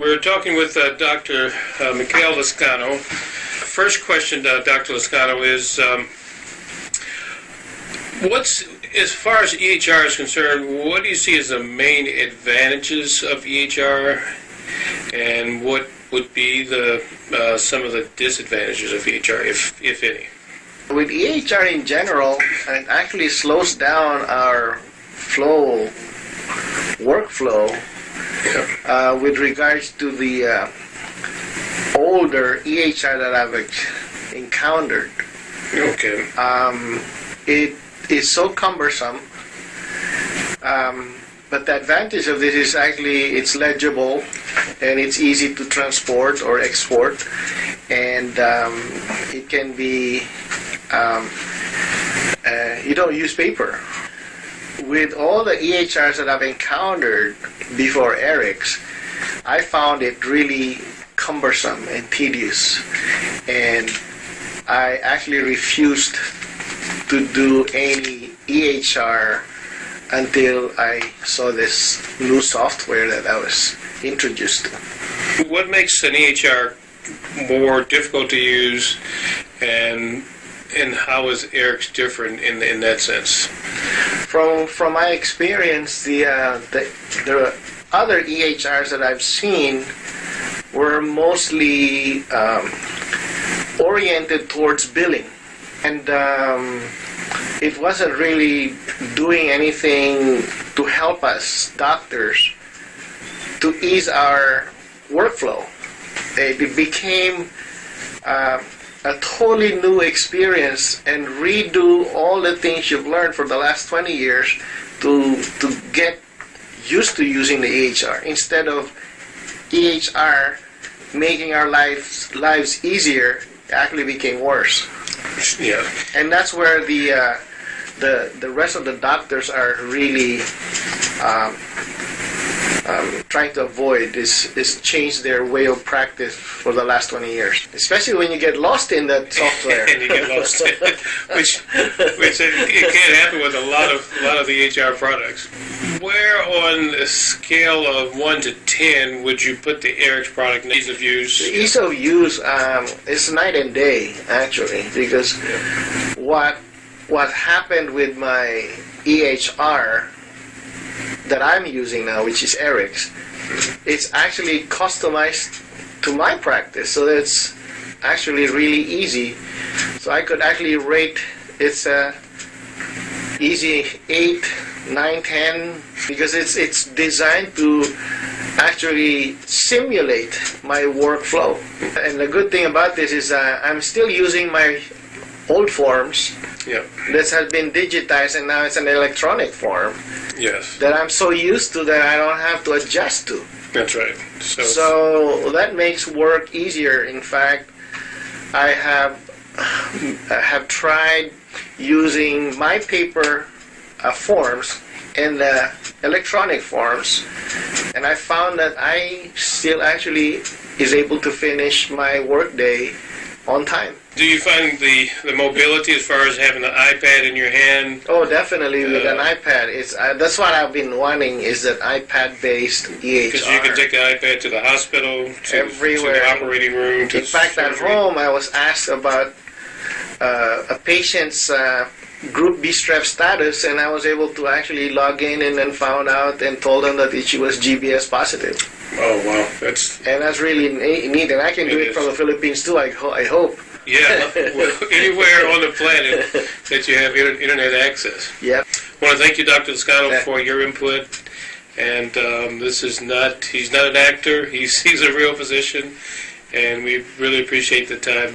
We're talking with Dr. Mikhail Lascano. First question, Dr. Lascano, is as far as EHR is concerned, what do you see as the main advantages of EHR, and what would be some of the disadvantages of EHR, if any? With EHR in general, it actually slows down our workflow. Yep. With regards to the older EHR that I've encountered. Okay. It is so cumbersome, but the advantage of this is actually it's legible and it's easy to transport or export, and it can be, you don't use paper. With all the EHRs that I've encountered before Eric's, I found it really cumbersome and tedious, and I actually refused to do any EHR until I saw this new software that I was introduced to. What makes an EHR more difficult to use, and how is Eric's different in that sense? From my experience, the other EHRs that I've seen were mostly oriented towards billing, and it wasn't really doing anything to help us doctors to ease our workflow. It became a totally new experience and redo all the things you've learned for the last 20 years to get used to using the EHR. Instead of EHR making our lives easier, it actually became worse. Yeah. And that's where the rest of the doctors are really trying to avoid is change their way of practice for the last 20 years. Especially when you get lost in that software. And you get lost in it, which it can happen with a lot of the EHR products. Where on a scale of 1 to 10 would you put the Eric's product in ease of use? The ease of use is night and day, actually, because what happened with my EHR that I'm using now, which is Eric's, it's actually customized to my practice, so it's actually really easy. So I could actually rate it's easy 8, 9, 10, because it's designed to actually simulate my workflow. And the good thing about this is I'm still using my old forms. Yep. This has been digitized, and now it's an electronic form. Yes. That I'm so used to that I don't have to adjust to. That's right. So that makes work easier. In fact, I have tried using my paper forms and the electronic forms, and I found that I still actually is able to finish my workday on time. Do you find the mobility as far as having the iPad in your hand? Oh, definitely with an iPad. It's that's what I've been wanting, is that iPad-based EHR. Because you can take the iPad to the hospital, everywhere, to the operating room. In fact, at home, I was asked about a patient's Group B strep status, and I was able to actually log in and then found out and told them that she was GBS positive. Oh, wow. That's really neat, and I can do it from the Philippines too, I hope. Yeah, anywhere on the planet that you have internet access. Yep. I want to thank you, Dr. Lascano, for your input. And he's not an actor, he's a real physician, and we really appreciate the time.